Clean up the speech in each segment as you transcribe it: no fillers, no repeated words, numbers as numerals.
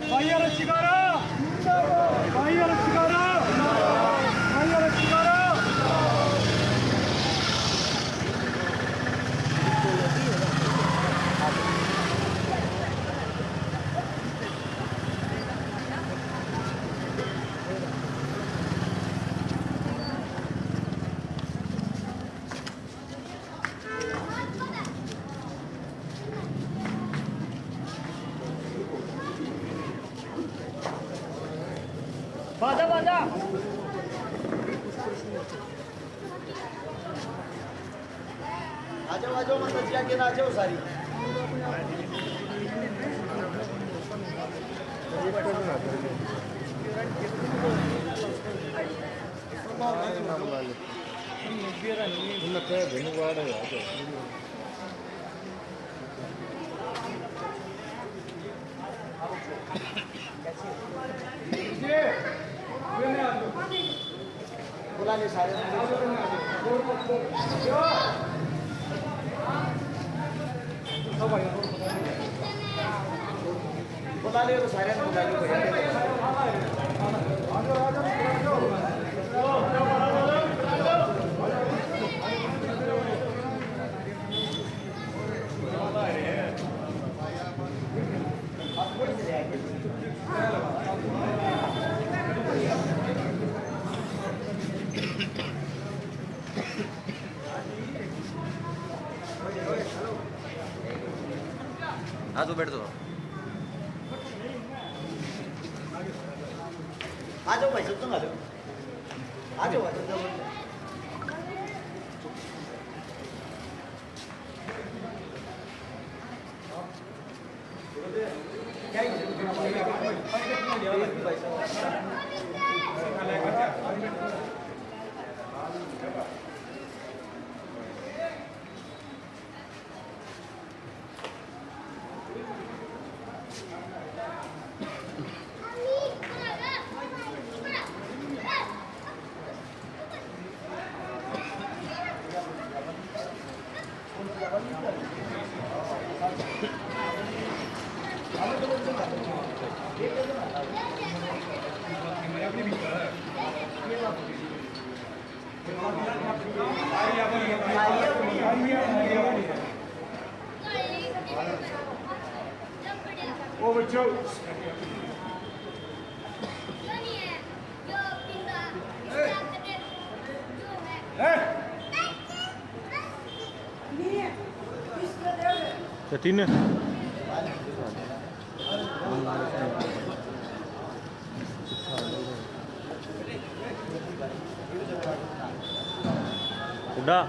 भाई वाला शिकारा, भाई वाला शिकारा, भाई वाला शिकारा। बाजा बाजा आजो आजो मतलब जिया के आजो सारी बुला ले सारे बुला ले तो सारे बुला ले हाँ तो बैठ दो आ जाओ भाई सब तुम आ जाओ आ जाओ आ जाओ क्या Over Jones. तीन उड़ा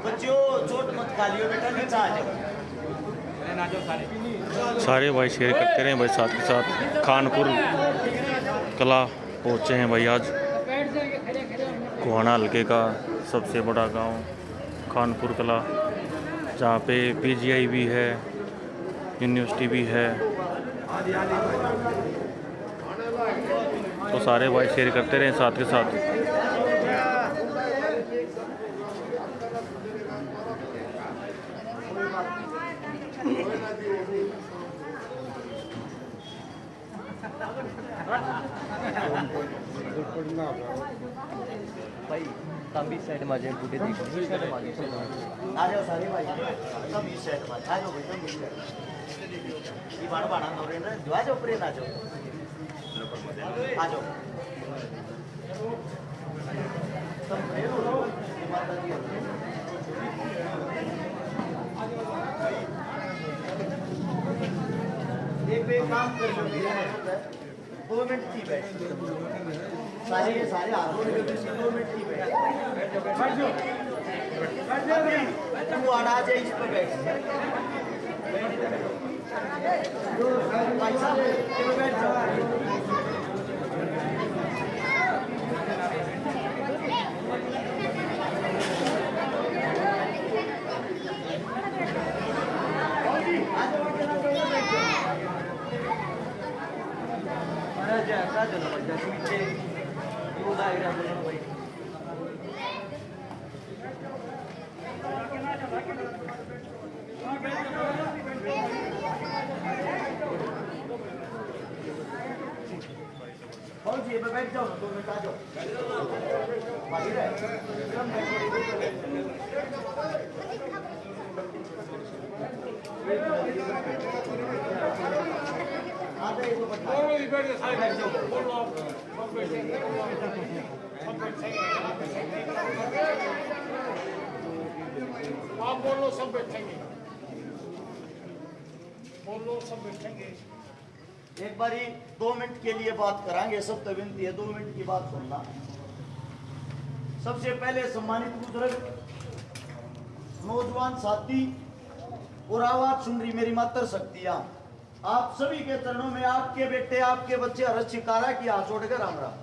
बच्चों चोट मत खा लियो बेटा, नीचे आ जाओ। सारे भाई शेयर करते रहे भाई साथ के साथ। खानपुर कला पहुँचे हैं भाई आज। गोहाना हल्के का सबसे बड़ा गांव खानपुर कला, जहाँ पे पीजीआई भी है, यूनिवर्सिटी भी है। तो सारे भाई शेयर करते रहे साथ के साथ। भाई तभी साइड में जाए बूढ़े देखो साइड में आ जाओ सारे भाई, सब इस साइड में आ जाओ बेटा, मिल जाए। ये बाण बाणा नौरे ना, जो आ जाओ प्रेम आ जाओ, आ जाओ। सब प्रेम हो जाओ, माता जी एक पे काम कर लो, 2 मिनट की बैठ सारे के सारे हाथों में 2 मिनट की बैठ तू आड़ा जाए इस पर बैठ भाई साहब इस पर बैठ जाओ। कौन सी बैठ जाओ, 2 मिनट आ जाओ। बाकी रहे आप बोलो सब बैठेंगे, बोलो सब बैठेंगे। एक बारी 2 मिनट के लिए बात कराएंगे, सब तो विनती है 2 मिनट की बात सुनना। सबसे पहले सम्मानित बुजुर्ग, नौजवान साथी और आवाज सुन रही मेरी मातर शक्तियां, आप सभी के चरणों में आपके बेटे आपके बच्चे हर्ष शिकारा की हाथ जोड़कर राम राम।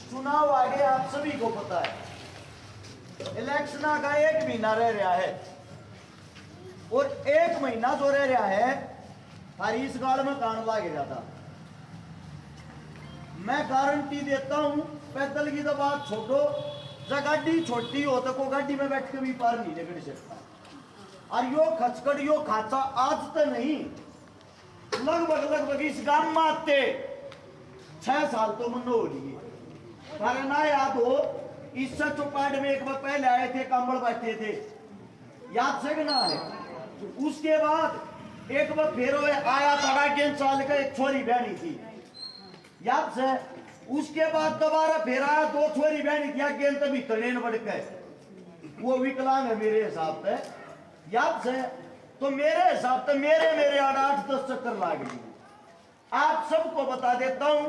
चुनाव आगे आप सभी को पता है, इलेक्शन का 1 महीना रह रहा है और 1 महीना जो रह रहा है हरी इस गाड़ में कान लागे जाता। मैं गारंटी देता हूं, पैदल की तो बात छोड़ो, जब गाड़ी छोटी हो तो को गाड़ी में बैठ के भी पार नहीं निकल सकता। और यो खचकड़ यो खाचा आज तो नहीं, लगभग इस गांव में आते 6 साल तो मनो हो लिए। कारण याद हो, इससे चौपाट में एक बार पहले आए थे, कंबल बैठे थे, याद से ना है। उसके बाद एक बार फिर आया था, 3 साल का एक छोरी बहनी थी, याद से। उसके बाद दोबारा फिर आया, 2 छोरी बहनी थी, गेंद तभी ट्रेन बढ़ गए, वो विकलांग है मेरे हिसाब से, याद से। तो मेरे हिसाब से मेरे 8-10 चक्कर लाग गई। आप सबको बता देता हूं,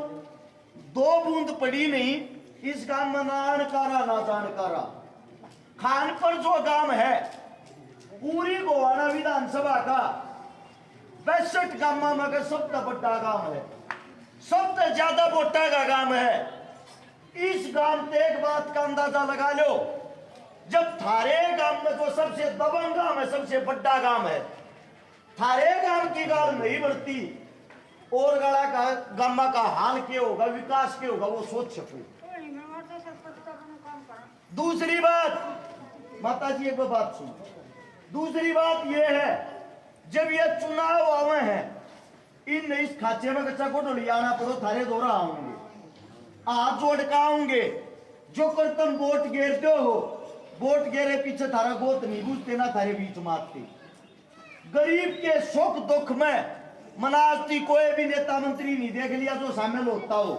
2 बूंद पड़ी नहीं इस गांव में, ना अनकारा ना जानकारा। खानपुर जो गांव है पूरी गोहाना विधानसभा का 62 गांव में सबसे बड़ा गांव है, सबसे ज्यादा वोटा का गांव है। इस गांव से एक बात का अंदाजा लगा लो, जब थारे गांव में जो सबसे दबंग गांव है, सबसे बड़ा गांव है, थारे गांव की गाल नहीं बढ़ती और गला का गांव का हाल क्या होगा, विकास क्या होगा, वो सोच सको। दूसरी बात माता जी, एक बात सुन, दूसरी बात ये है, जब ये चुनाव आवे हैं, इन इस खाचे में कच्चा कोटो ले आना पड़ो, थारे दौरा आऊंगे, हाथ जोड़ का आऊंगे। जो कर तुम वोट घेरते हो, वोट घेरे पीछे थारा गोत नहीं बुझते ना, थारे बीच मारते। गरीब के सुख दुख में मनाती कोई भी नेता मंत्री नहीं देख लिया जो शामिल होता हो।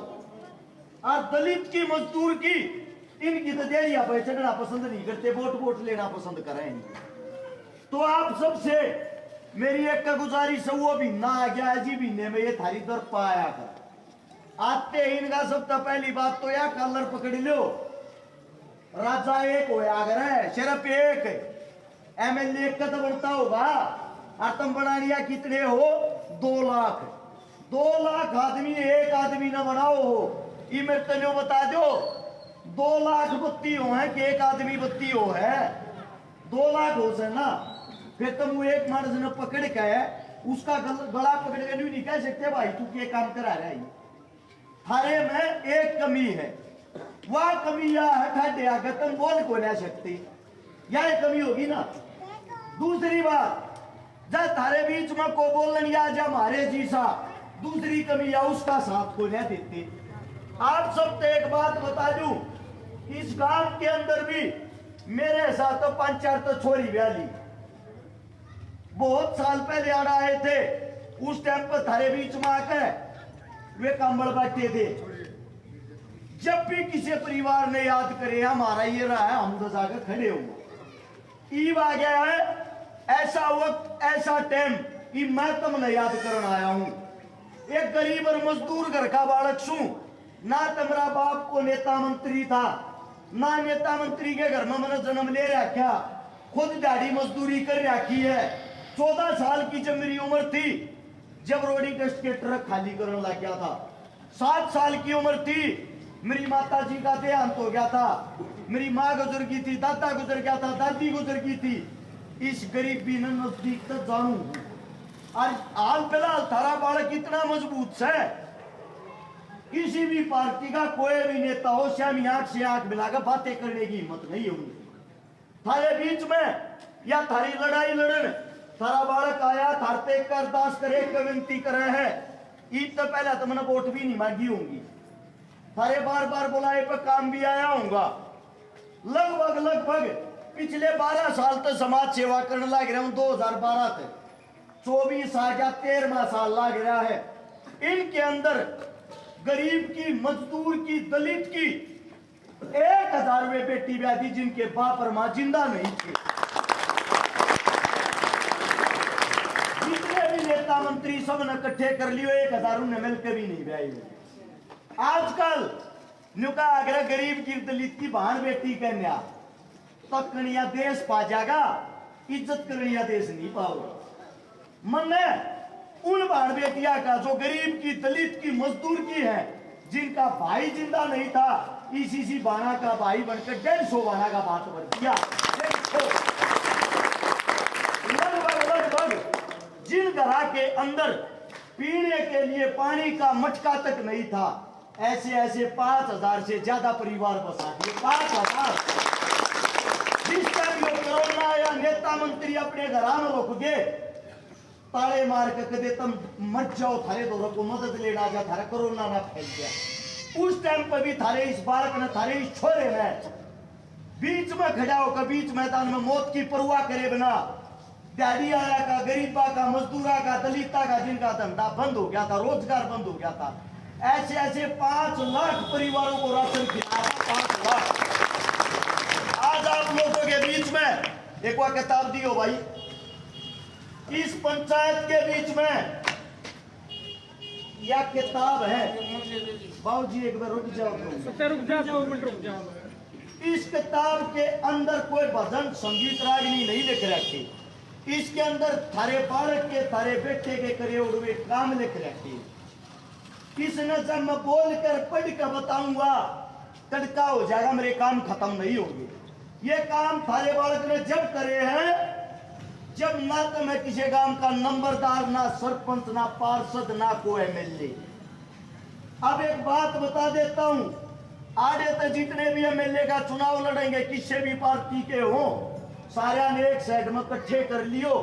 और दलित की मजदूर की इनकी तो देरिया पे चढ़ना पसंद नहीं करते, वोट लेना पसंद करें। तो आप सबसे मेरी एक का गुजारिश है वो भी ना आ गया है जी महीने में ये थारी दर पाया कर आते ही इनका सबसे पहली बात तो यार कलर पकड़ लो राजा एक हो अगर है सिर्फ एक एमएलए एक का तो बनता होगा और तुम बना लिया कितने हो 2 लाख आदमी एक आदमी ना बनाओ हो ये मेरे तने बता दो 2 लाख बत्ती हो है कि एक आदमी बत्ती हो है 2 लाख हो से ना फिर तुम वो एक मार्ज ने पकड़ के उसका गला पकड़ के नहीं कह सकते भाई तू क्या काम करा रहा है थारे में एक कमी है वह कमी यह है ठाडे आगे तुम बोल को नहीं सकती यह कमी होगी ना दूसरी बात जब थारे बीच में को बोलन या जब हमारे जीसा दूसरी कमी या उसका साथ को नहीं देते आप सबसे एक बात बता दूं इस गांव के अंदर भी मेरे साथ तो 5-4 तो छोरी ब्याली बहुत साल पहले आ आए थे उस टाइम पर थारे बीच में आकर वे कंबल बांटते थे जब भी किसी परिवार ने याद करे हमारा ये रहा है हम तो जाकर खड़े हो ईब आ गया है ऐसा वक्त ऐसा टाइम कि मैं तुमने याद करने आया हूं एक गरीब और मजदूर घर का बालक छू ना तुम्हारा बाप को नेता मंत्री था ना नेता मंत्री के घर में मैंने जन्म ले रखा खुद दाढ़ी मजदूरी कर रखी है 14 साल की जब मेरी उम्र थी जब रोडिंग टेस्ट के ट्रक खाली करने लग गया था 7 साल की उम्र थी मेरी माता जी का देहांत हो गया था मेरी माँ गुजर गई थी दादा गुजर गया था दादी गुजर गई थी इस गरीबी ने नजदीक तक जानू आज हाल फिलहाल थारा बालक इतना मजबूत है किसी भी पार्टी का कोई भी नेता हो श्यामी आंख से आंख मिलाकर बातें करने की हिम्मत नहीं होगी थारे बीच में या थारी लड़ाई लड़न थारा बालक आया थारते कर अरदास करे विनती करे है ईद तो पहले तो मैंने वोट भी नहीं मांगी होंगी थारे बार बार बुलाए पर काम भी आया होगा लगभग पिछले 12 साल तो समाज सेवा करने लग रहा हूं 2012 तक 24 या 13वां साल लग रहा है इनके अंदर गरीब की मजदूर की दलित की 1000 रुपए बेटी ब्याह जिनके बाप और मां जिंदा नहीं थे जितने भी नेता मंत्री सब ने इकट्ठे कर लियो 1000 उन्हें मिलकर भी नहीं ब्याही आजकल नुका अगर गरीब की दलित की बहन बेटी कन्या तकनिया देश पा जाएगा इज्जत करनिया देश नहीं पाओगे मन उन बहन बेटिया का जो गरीब की दलित की मजदूर की है जिनका भाई जिंदा नहीं था इसी बाना का भाई बनकर 150 बाना का बात बन दिया लगभग जिन घरा के अंदर पीने के लिए पानी का मटका तक नहीं था ऐसे 5000 से ज्यादा परिवार बसा दिए 5000 जिस टाइम कोरोना आया नेता मंत्री अपने घरा में रुक गए ताले मार के कदे तुम मत जाओ थारे दो को मदद लेना जा थारा कोरोना ना फैल गया उस टाइम पर भी थारे इस बालक ने थारे इस छोरे ने बीच में खड़ा होकर बीच मैदान में मौत की परवाह करे बिना दिहाड़ी आया का गरीबा का मजदूरा का दलिता का जिनका धंधा बंद हो गया था रोजगार बंद हो गया था ऐसे 5 लाख परिवारों को राशन खिलाया 5 लाख आज आप लोगों के बीच में एक बार किताब दियो भाई इस पंचायत के बीच में यह किताब है बाबू जी एक बार रुक जाओ 2 मिनट रुक जाओ इस किताब के अंदर कोई भजन संगीत रागनी नहीं लिख रखी इसके अंदर थारे बालक के थारे बेटे के करे हुए काम लिख रखे इसने जब मैं बोल कर पढ़ कर बताऊंगा तड़का हो जाएगा मेरे काम खत्म नहीं होंगे ये काम थारे बालक ने जब करे हैं जब ना तो मैं किसी गांव का नंबरदार ना सरपंच ना पार्षद ना कोई एमएलए अब एक बात बता देता हूं आगे तो जितने भी एमएलए का चुनाव लड़ेंगे किसी भी पार्टी के हो सारे ने एक साइड में इकट्ठे कर लियो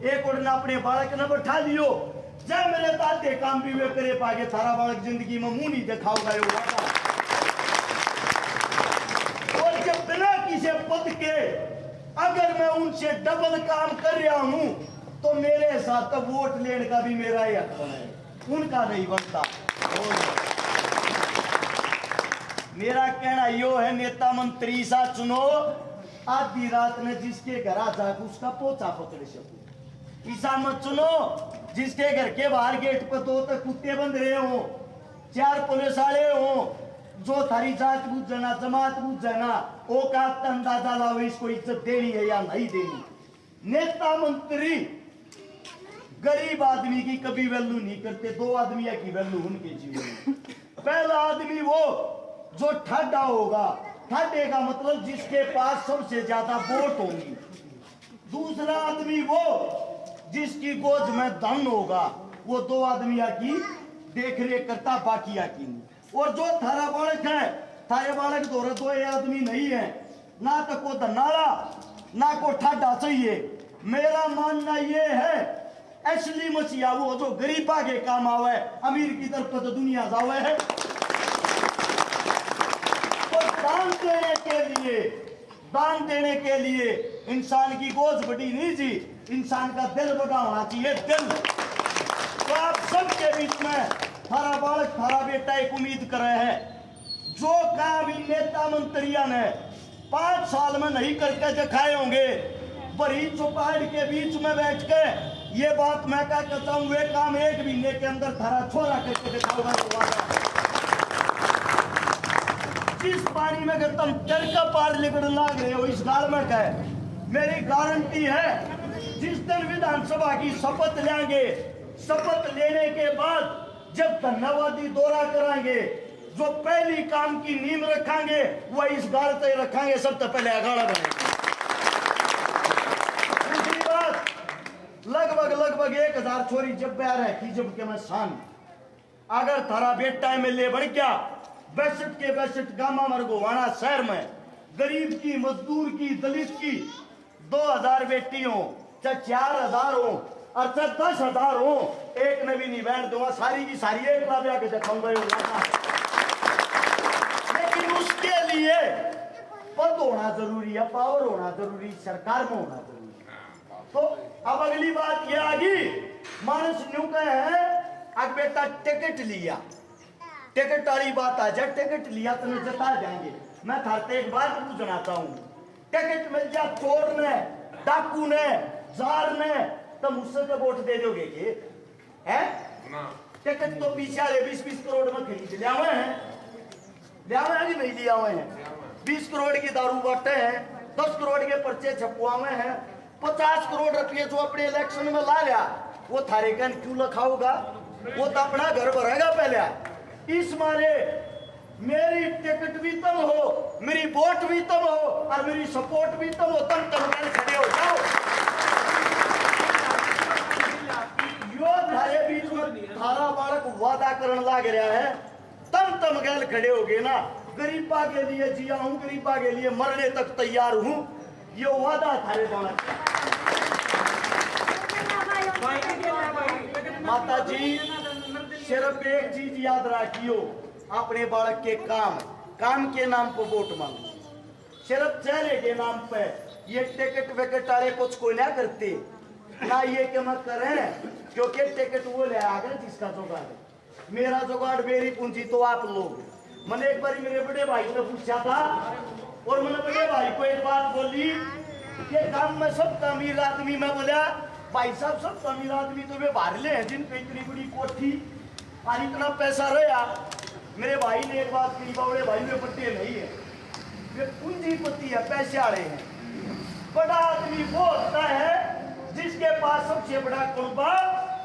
एक और ने अपने बालक ने बैठा लियो जब मेरे दादे काम भी वे करे पागे सारा बालक जिंदगी में मुंह नहीं दिखाओगा और जब बिना किसी पद के अगर मैं उनसे डबल काम कर रहा हूं तो मेरे साथ तो वोट लेने का भी मेरा ही हक है उनका नहीं बनता मेरा कहना यो है नेता मंत्री सा चुनो आधी रात में जिसके घर आ जाए उसका पोचा पकड़ सकूं ईसा मत चुनो जिसके घर के बाहर गेट पर 2 तक कुत्ते बंद रहे हो, 4 पुलिस वाले हो, जो थारी जात बुझ जाना, जमात बुझ जाना, वो का अंदाजा लाओ इसको इज्जत देनी है या नहीं देनी। नेता मंत्री गरीब आदमी की कभी वैल्यू नहीं करते, 2 आदमी की वैल्यू उनके जीवन में। पहला आदमी वो जो ठाडा होगा, ठाडे का मतलब जिसके पास सबसे ज्यादा वोट होंगी। दूसरा आदमी वो जिसकी गोद में धन होगा, वो 2 आदमी की देख रेख करता, बाकी की नहीं। और जो थारा बालक है, थारे बालक दो 2 आदमी नहीं है, ना तो को धनाला ना को ठाडा चाहिए। मेरा मानना ये है असली मसीहा वो जो गरीबा के काम आवे, अमीर की तरफ तो दुनिया जावे है। तो दान देने के लिए इंसान की गोद बड़ी नहीं जी, इंसान का दिल बड़ा होना चाहिए, दिल। तो आप सबके बीच में थारा बालक, थारा बेटा एक उम्मीद कर रहे हैं, जो काम इन नेता मंत्रियों ने 5 साल में नहीं करके दिखाए होंगे, बड़ी चौपाट के बीच में बैठ के ये बात मैं क्या कहता हूँ, वे काम 1 महीने के अंदर थारा छोरा करके दिखाऊंगा। जिस पानी में अगर तुम चल का पार लिगड़ लाग रहे हो, इस गाल में क्या है, मेरी गारंटी है जिस दिन विधानसभा की शपथ लेंगे, शपथ लेने के बाद जब धन्यवादी दौरा कराएंगे, जो पहली काम की नींव रखेंगे वो इस गाल से रखेंगे, सबसे पहले अगाड़ा बनेगा। दूसरी बात, लगभग 1000 छोरी जब बैर है कि जब के मैं शान, अगर थारा बेटा MLA बन गया, 62 के 62 गामा मरगोवाना शहर में गरीब की, मजदूर की, दलित की 2000 बेटी हो, चाहे 4000 हो और चाहे 10,000 हो, एक ने भी नहीं बैठ दूंगा, सारी की सारी एक लाभ के दिखाऊंगा। लेकिन उसके लिए पद होना जरूरी है, पावर होना जरूरी, सरकार में होना जरूरी। तो अब अगली बात ये आ गई, मानस न्यू कहे है अब बेटा टिकट लिया, टिकट वाली बात आ जाए, टिकट लिया तो मैं जता जाएंगे। मैं थारते एक बात पूछना चाहूँ, टिकट मिल जाए चोर ने, डाकू ने, जार ने, तो मुझसे तो वोट दे दोगे के है? टिकट तो पीछे वाले 20-20 करोड़ में खरीद लिया हुए हैं, कि नहीं लिया हुए हैं? 20 करोड़ की दारू बांटे हैं, 10 करोड़ के पर्चे छपवाए हैं, 50 करोड़ रुपये जो अपने इलेक्शन में ला लिया, वो थारे का क्यों लखाओगा? वो तो अपना घर भरेगा पहले। इस मारे मेरी टिकट भी तब हो, मेरी वोट भी तब हो और मेरी सपोर्ट भी तब हो, तब खड़े हो जाओ। यो थारे बीच में थारा बालक वादा करने लग रहा है, तम गैल खड़े हो गए ना, गरीबा के लिए जिया हूँ, गरीबा के लिए मरने तक तैयार हूँ, ये वादा थारे बालक। माता जी सिर्फ एक चीज याद रखियो, अपने बालक के काम के नाम पर वोट मांगो, सिर्फ चेहरे के नाम पे। ये टिकट विकेट वाले कुछ कोई ना करते ना, ये कि मत करें, क्योंकि टिकट वो ले आ गए जिसका जुगाड़ है। मेरा जुगाड़, मेरी पूंजी तो आप लोग। मैंने एक बार मेरे बड़े भाई से पूछा था, और मैंने बड़े भाई को एक बात बोली कि काम में सब अमीर आदमी, मैं बोला भाई साहब सब अमीर आदमी तो वे बाहर ले हैं, जिनपे इतनी बड़ी कोठी और इतना पैसा रहा। मेरे भाई ने एक बात कही, बड़े भाई में पट्टे नहीं है, वे पूंजीपति है, पैसे वाले हैं। बड़ा आदमी वो होता है जिसके पास सबसे बड़ा कुर्बा,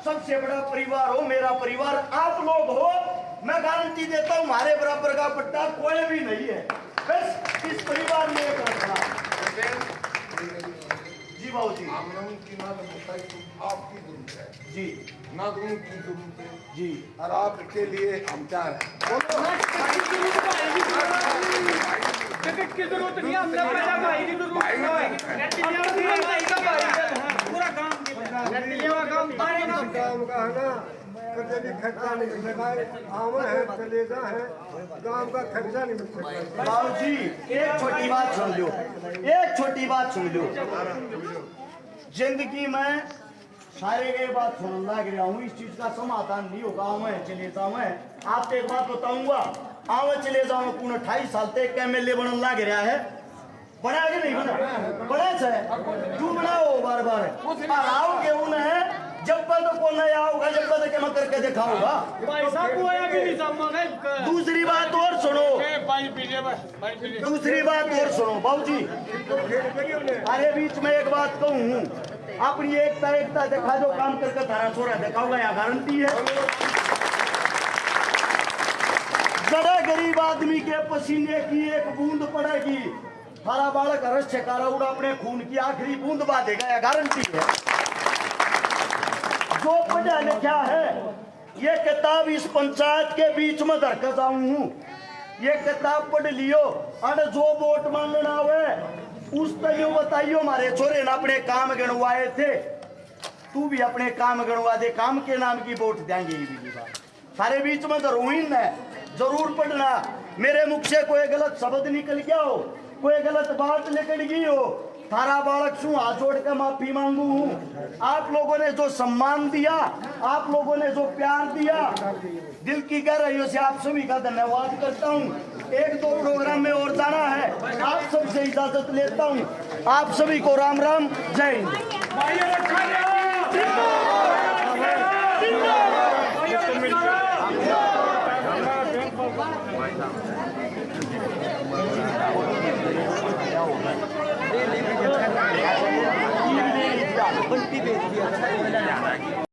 सबसे बड़ा परिवार हो। मेरा परिवार आप लोग हो, मैं गारंटी देता हूँ हमारे बराबर का पट्टा कोई भी नहीं है, बस इस परिवार में एक रखना। जी बाबू जी, आपकी जरूरत है जी, ना उनकी जरूरत है जी, और आपके लिए हम क्या है टिकट की जरूरत नहीं, हमने पैसा भाई की जरूरत पूरा काम का है ना, कभी भी खर्चा नहीं मिल सकता है, आवन है, कलेजा है, गांव का खर्चा नहीं मिल सकता। बाबू जी एक छोटी बात सुन लो, एक छोटी बात सुन लो। जिंदगी में सारे के बात सुन लग रहा हूँ, इस चीज का समाधान नहीं होगा। मैं चले जाऊँ, आपको एक बात बताऊंगा, आवे चले जाऊँ, पूर्ण 28 साल तक MLA बनने लग रहा है, बना के नहीं बना बड़ा है तू बनाओ बार बार आओगे उन्हें जब तक तो कौन नहीं आओगा जब तक के मैं करके दिखाऊंगा पैसा को आया कि नहीं सामने दूसरी बात और सुनो दूसरी बात और सुनो बाबूजी अरे बीच में एक बात कहूँ अपनी एकता दिखा दो काम करके थारा छोरा दिखाऊंगा यहाँ गारंटी है बड़ा गरीब आदमी के पसीने की एक बूंद पड़ेगी थारा बालक हर्ष छकारा उड़ा अपने खून की आखिरी बूंद बांधेगा यह गारंटी है जो पढ़ा लिखा है ये किताब इस पंचायत के बीच में धर कर जाऊं हूं ये किताब पढ़ लियो और जो वोट मांगना हुए उस तय बताइयो हमारे छोरे ने अपने काम गिनवाए थे तू भी अपने काम गिनवा दे काम के नाम की वोट देंगे ये भी बात सारे बीच में जरूर है जरूर पढ़ना मेरे मुख से कोई गलत शब्द निकल गया हो कोई गलत बात निकल गई हो थारा बालक शू हाथ जोड़ कर माफी मांगू हूँ आप लोगों ने जो सम्मान दिया आप लोगों ने जो प्यार दिया दिल की गहराइयों से आप सभी का धन्यवाद करता हूँ एक दो प्रोग्राम में और जाना है आप सबसे इजाजत लेता हूँ आप सभी को राम राम जय हिंद बंटी भेज दिया